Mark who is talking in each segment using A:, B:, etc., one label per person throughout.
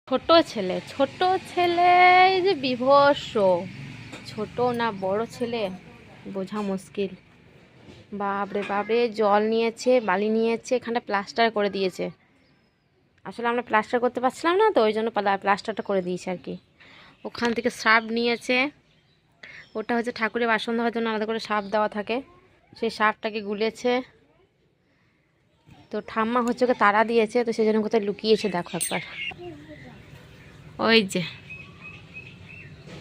A: ছোট ছেলে এই যে বিভৎস, ছোট না বড় ছেলে বোঝা মুশকিল। বাপরে বাপরে, জল নিয়েছে, বালি নিয়েছে, এখানটা প্লাস্টার করে দিয়েছে। আসলে আমরা প্লাস্টার করতে পারছিলাম না, তো ওই জন্য প্লাস্টারটা করে দিয়েছে আর কি। ওখান থেকে সার্ফ নিয়েছে, ওটা হচ্ছে ঠাকুরের বাসন ধোয়ার জন্য আলাদা করে সার্ফ দেওয়া থাকে, সেই সার্ফটাকে গুলেছে। তো ঠাম্মা হচ্ছে ওকে তাড়া দিয়েছে, তো সেই জন্য কোথায় লুকিয়েছে দেখো একবার। ওই যে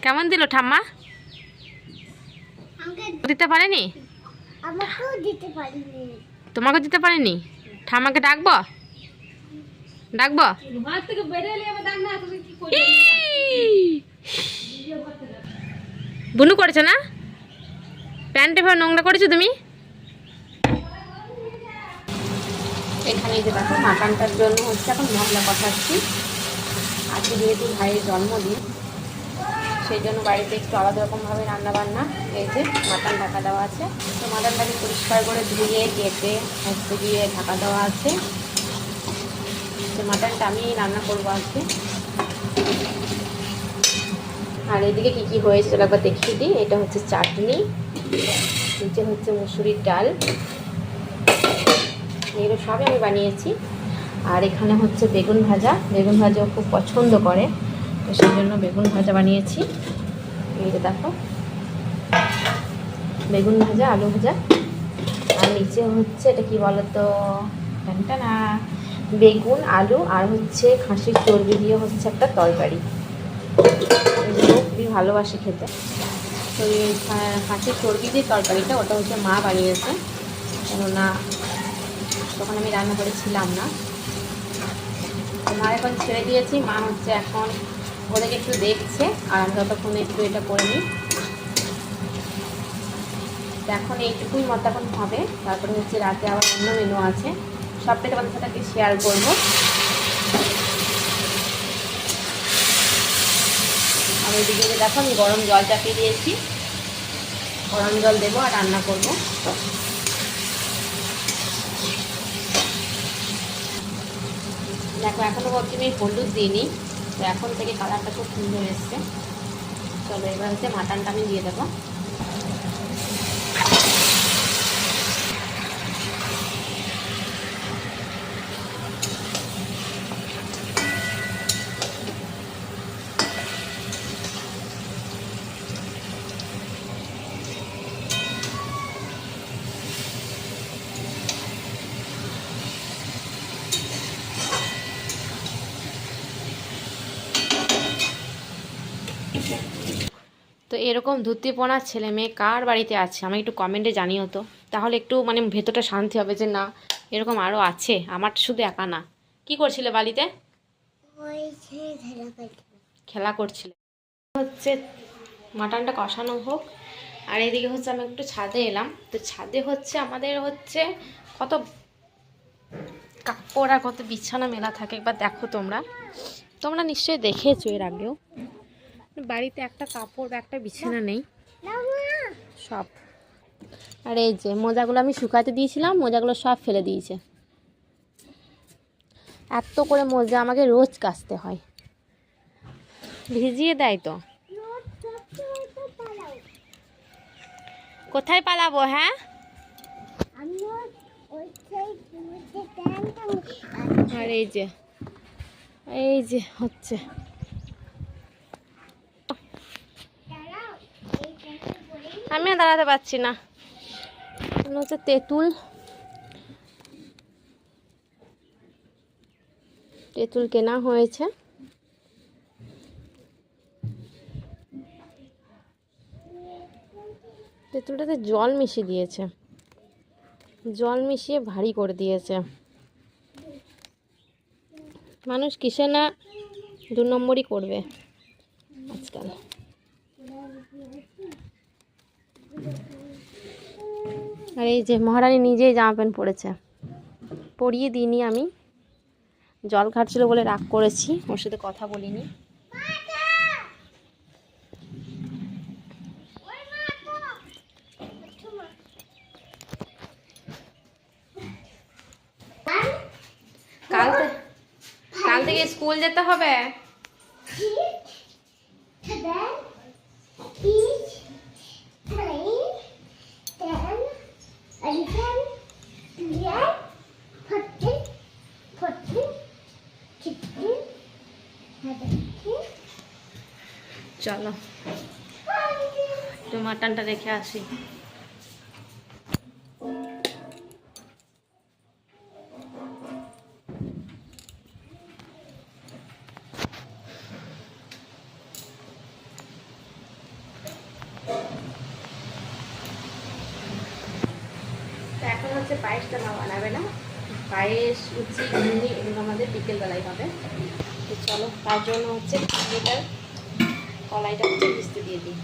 A: কেমন দিল ঠাম্মা? দিতে পারেনি, তোমাকে দিতে পারেনি। ঠাম্মাকে ডাকবো, ডাকবো। বুনু করেছে না, প্যান্টে ভাবে নোংরা করেছো তুমি। এখানে যে দেখো মাটনটার জন্য হচ্ছে এখন মশলা কষাচ্ছি। আজকে যেহেতু ভাইয়ের জন্মদিন, সেই জন্য বাড়িতে একটু আলাদা রকমভাবে রান্না বান্না। এই যে মাটন ঢাকা দেওয়া আছে, তো মাটনটাকে পরিষ্কার করে ধুয়ে কেটে হচ্ছে দিয়ে ঢাকা দেওয়া আছে। তো মাটনটা আমি রান্না করবো আজকে। আর এদিকে কী কী হয়েছে চলো একবার দেখিয়ে দিই। এটা হচ্ছে চাটনি, নিচে হচ্ছে মুসুরির ডাল, এগুলো সবই আমি বানিয়েছি। আর এখানে হচ্ছে বেগুন ভাজা, বেগুন ভাজাও খুব পছন্দ করে, তো সেই জন্য বেগুন ভাজা বানিয়েছি। এই যে দেখো বেগুন ভাজা, আলু ভাজা। আর নিচে হচ্ছে এটা কি বলতো, না বেগুন আলু আর হচ্ছে খাসির চর্বি দিয়ে হচ্ছে একটা তরকারি, এগুলো খুবই ভালোবাসি খেতে। তো এই খাসির চর্বি দিয়ে তরকারিটা ওটা হচ্ছে মা বানিয়েছে, কেননা তখন আমি রান্না করেছিলাম না। মা এখন ছেড়ে দিয়েছি, মা হচ্ছে এখন ওদেরকে একটু দেখছে, আর আমি ততক্ষণে একটু এটা করে নিই। এখন এইটুকুই মতো এখন হবে, তারপরে হচ্ছে রাতে আবার অন্য মেনু আছে, সবটাকে আমাদের সাথে শেয়ার করবো। আর ওইদিকে দেখো আমি গরম জল চাপিয়ে দিয়েছি, গরম জল দেবো আর রান্না করবো। দেখো এখনও পর্যন্ত আমি হলুদ দিইনি, তো এখন থেকে কালারটা খুব সুন্দর এসছে। চলো এবার হচ্ছে মাটনটা আমি দিয়ে দেবো। তো এরকম ধুতিপনা ছেলে মেয়ে কার বাড়িতে আছে আমাকে একটু কমেন্টে জানিও তো, তাহলে একটু মানে ভেতরটা শান্তি হবে যে না এরকম আরও আছে, আমার শুধু একা না। কি করছিলে বাড়িতে? খেলা করছিলে। হচ্ছে মাটনটা কষানো হোক, আর এদিকে হচ্ছে আমি একটু ছাদে এলাম। তো ছাদে হচ্ছে আমাদের হচ্ছে কত কাপড় আর কত বিছানা মেলা থাকে, একবার দেখো তোমরা, তোমরা নিশ্চয়ই দেখেছো এর আগেও। বাড়িতে একটা কাপড় বা একটা বিছানা নেই সব। আর এই যে মোজাগুলো আমি শুকাতে দিয়েছিলাম, মোজাগুলো সব ফেলে দিয়েছে। এত করে মোজা আমাকে রোজ কাচতে হয়, ভিজিয়ে দেয় তো। কোথায় পালাবো? হ্যাঁ আর এই যে হচ্ছে আমি আর দাঁড়াতে পারছি না, হচ্ছে তেঁতুল কেনা হয়েছে। তেঁতুলটাতে জল মিশিয়ে দিয়েছে, জল মিশিয়ে ভারী করে দিয়েছে। মানুষ কিসে না 2 নম্বরই করবে আজকাল। আর এই যে মহারানী নিজেই জামা প্যান্ট পরেছে, পরিয়ে দিইনি আমি, জল ঘাটছিল বলে রাগ করেছি, ওর সাথে কথা বলিনি। কাল থেকে স্কুল যেতে হবে। চলো একটু মাটনটা রেখে আসি। এখন হচ্ছে পায়েসটা মা বানাবে না, পায়েস লুচি ঘুগনি এগুলো আমাদের বিকেলবেলায় হবে। তো চলো তার জন্য হচ্ছে এটার কলাইটা হচ্ছে ভিজতে দিয়ে দিই।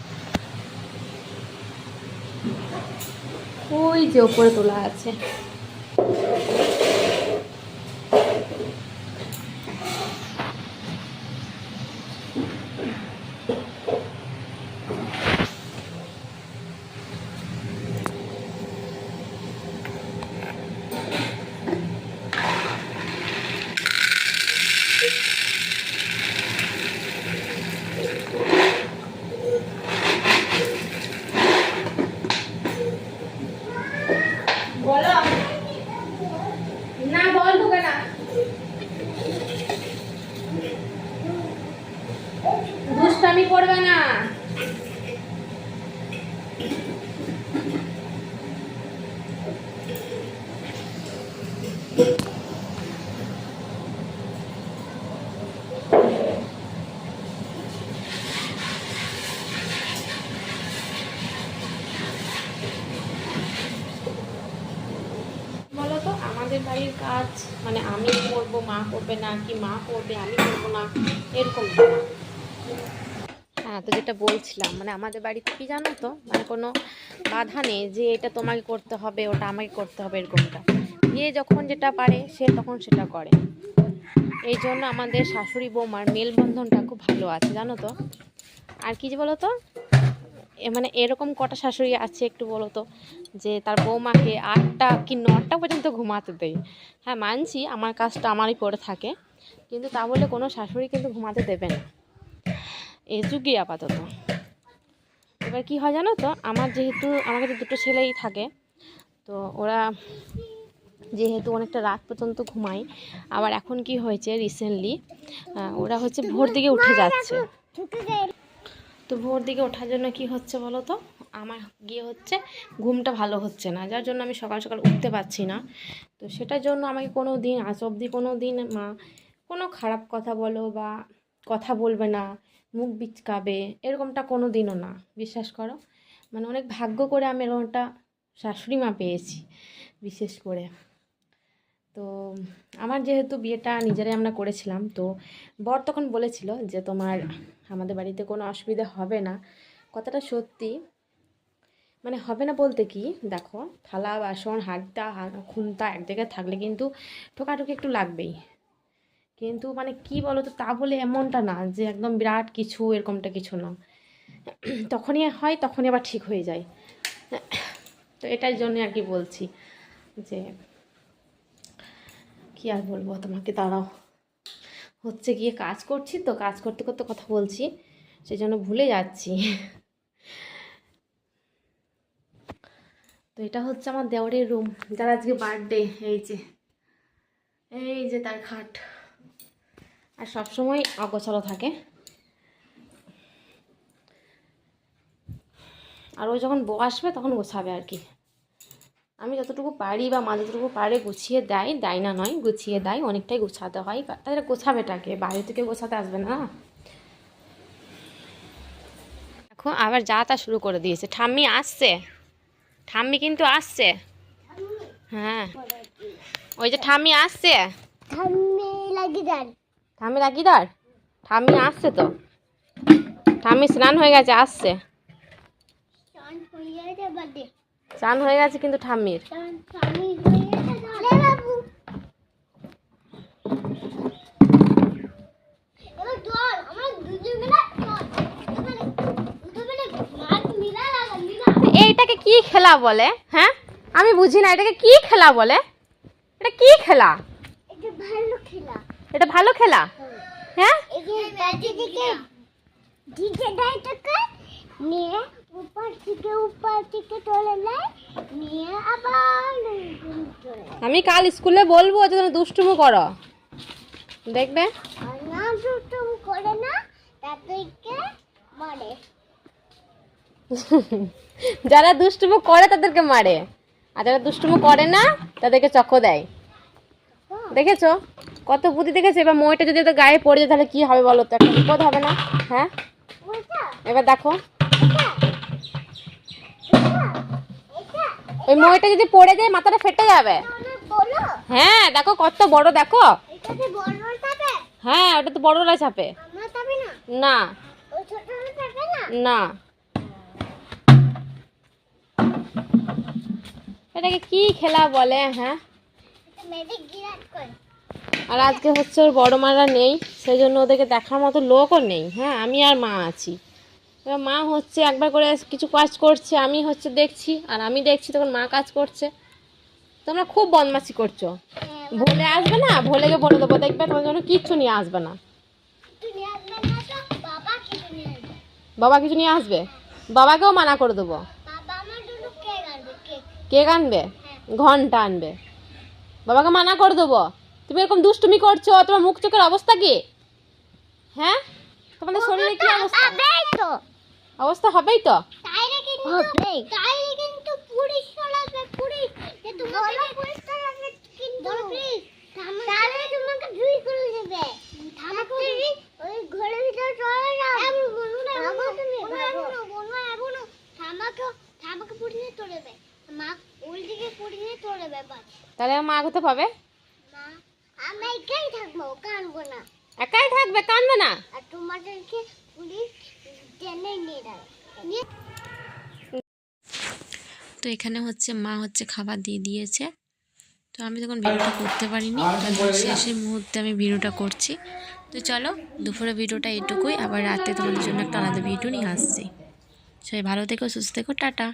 A: ওই যে ওপরে তোলা আছে। বলো না, বল ঢোকে না, দুষ্টামি করবে না। বলো তো আমাদের বাড়ির কাজ মানে আমি করবো মা করবে না, কি মা করবে আমি করবো না, এরকম না। হ্যাঁ, তো যেটা বলছিলাম মানে আমাদের বাড়িতে কি জানো তো, মানে কোনো বাধা নেই যে এটা তোমাকে করতে হবে ওটা আমাকে করতে হবে, এরকমটা। যে যখন যেটা পারে সে তখন সেটা করে। এই জন্য আমাদের শাশুড়ি বৌমার মেলবন্ধনটা খুব ভালো আছে জানো তো। আর কি যে বলো তো, মানে এরকম কটা শাশুড়ি আছে একটু বলো তো, যে তার বৌমাকে 8টা কি 9টা পর্যন্ত ঘুমাতে দেয়। হ্যাঁ মানছি আমার কাজটা আমারই পড়ে থাকে, কিন্তু তা বলে কোনো শাশুড়ি কিন্তু ঘুমাতে দেবে না এই যুগে আপাতত। এবার কি হয় জানো তো, আমার যেহেতু আমার কাছে 2টো ছেলেই থাকে, তো ওরা যেহেতু অনেকটা রাত পর্যন্ত ঘুমায়। আবার এখন কি হয়েছে রিসেন্টলি ওরা হচ্ছে ভোর দিকে উঠে যাচ্ছে। তো ভোর দিকে ওঠার জন্য কি হচ্ছে বলো তো, আমার গিয়ে হচ্ছে ঘুমটা ভালো হচ্ছে না, যার জন্য আমি সকাল সকাল উঠতে পারছি না। তো সেটার জন্য আমাকে কোনো দিন আজ অবধি কোনো দিন মা কোনো খারাপ কথা বলো বা কথা বলবে না, মুখ বিচকাবে, এরকমটা কোনো দিনও না, বিশ্বাস করো। মানে অনেক ভাগ্য করে আমি এরকমটা শাশুড়ি মা পেয়েছি বিশেষ করে। তো আমার যেহেতু বিয়েটা নিজেরাই আমরা করেছিলাম, তো বর তখন বলেছিল যে তোমার আমাদের বাড়িতে কোনো অসুবিধা হবে না। কথাটা সত্যি, মানে হবে না বলতে কি, দেখো থালা বাসন হাঁড়িটা খুন্তা এক জায়গায় থাকলে কিন্তু ঠোকাঠুকি একটু লাগবেই। কিন্তু মানে কি বলো তো, তা বলে এমনটা না যে একদম বিরাট কিছু, এরকমটা কিছু না। তখনই হয়, তখনই আবার ঠিক হয়ে যায়। তো এটার জন্য আর কি বলছি যে কি আর বলবো তোমাকে, দাঁড়াও হচ্ছে গিয়ে কাজ করছি, তো কাজ করতে করতে কথা বলছি সেই জন্য ভুলে যাচ্ছি। তো এটা হচ্ছে আমার দেওরের রুম, যার আজকে বার্থডে। এই যে তার খাট, আর সবসময় অগোছালো থাকে। আর ও যখন বউ আসবে তখন গোছাবে আর কি। আমি যতটুকু পারি বা মা যতটুকু পারে গুছিয়ে দেয় না নয়, গুছিয়ে দেয়, অনেকটাই গোছাতে হয়। তাহলে গোছাবেটাকে, বাইরে থেকে গোছাতে আসবে না। এখন আবার যা তা শুরু করে দিয়েছে। ঠাম্মি আসছে, ঠাম্মি কিন্তু আসছে। হ্যাঁ ওই যে ঠাম্মি আসছে, ঠাম্মি লাগিদার, ঠাম্মি আসছে তো, ঠাম্মি স্নান হয়ে গেছে, আসছে। চান হয়ে গেছে কিন্তু ঠাম্মির। এইটাকে কি খেলা বলে? হ্যাঁ আমি বুঝি না এটাকে কি খেলা বলে। এটা কি খেলা? এটা ভালো খেলা। হ্যাঁ
B: দিকে দেয় টাকা নিয়ে উপর থেকে চলে যায় নিয়ে আবার
A: আমি কাল স্কুলে বলবো যে তুমি দুষ্টুমু করো, দেখবে।
B: আর না দুষ্টুম করে না তাদেরকে মারে।
A: যারা দুষ্টুমু করে তাদেরকে মারে, আর যারা দুষ্টুমু করে না তাদেরকে চক্কর দেয়। দেখেছো কত বুদ্ধি দেখেছো? এবার মইটা যদি তো গায়ে পড়ে যায় তাহলে কি হবে বলো তো, একটা বিপদ হবে না? হ্যাঁ, এবার দেখো ওই মইটা যদি পড়ে যায় মাথাটা ফেটে যাবে। হ্যাঁ দেখো কত বড়, দেখো। হ্যাঁ ওটা তো বড়রা চাপে না, না। এটাকে কি খেলা বলে? হ্যাঁ, আর আজকে হচ্ছে ওর বড় মারা নেই, সেই জন্য ওদেরকে দেখার মতো লোকও নেই। হ্যাঁ, আমি আর মা আছি। এবার মা হচ্ছে একবার করে কিছু কাজ করছে, আমি হচ্ছে দেখছি, আর আমি দেখছি তখন মা কাজ করছে। তোমরা খুব বদমাশি করছো। ভোলে আসবে না, ভোলেকে বলে দেবো, দেখবে তোমার জন্য কিচ্ছু নিয়ে আসবে না। বাবা কিছু নিয়ে আসবে, বাবাকেও মানা করে দেবো। কেক আনবে, ঘন্টা আনবে, বাবাকে মানা করে দেবো। তুমি এরকম দুষ্টুমি করছো, তোমার মুখ চোখের অবস্থা কি? হ্যাঁ, তোমাদের শরীরে কি অবস্থা? অবস্থা হবেই তো। তাহলে মা কোথায় পাবে? একাই থাকবে, কাঁদবে না। তো এখানে হচ্ছে মা হচ্ছে খাবার দিয়ে দিয়েছে। তো আমি তখন ভিডিওটা করতে পারিনি, শেষের মুহূর্তে আমি ভিডিওটা করছি। তো চলো, দুপুরে ভিডিওটা এটুকুই, আবার রাতে তোমাদের জন্য একটা আলাদা ভিডিও নিয়ে আসছি। সবাই ভালো থেকো, সুস্থ থেকো, টাটা।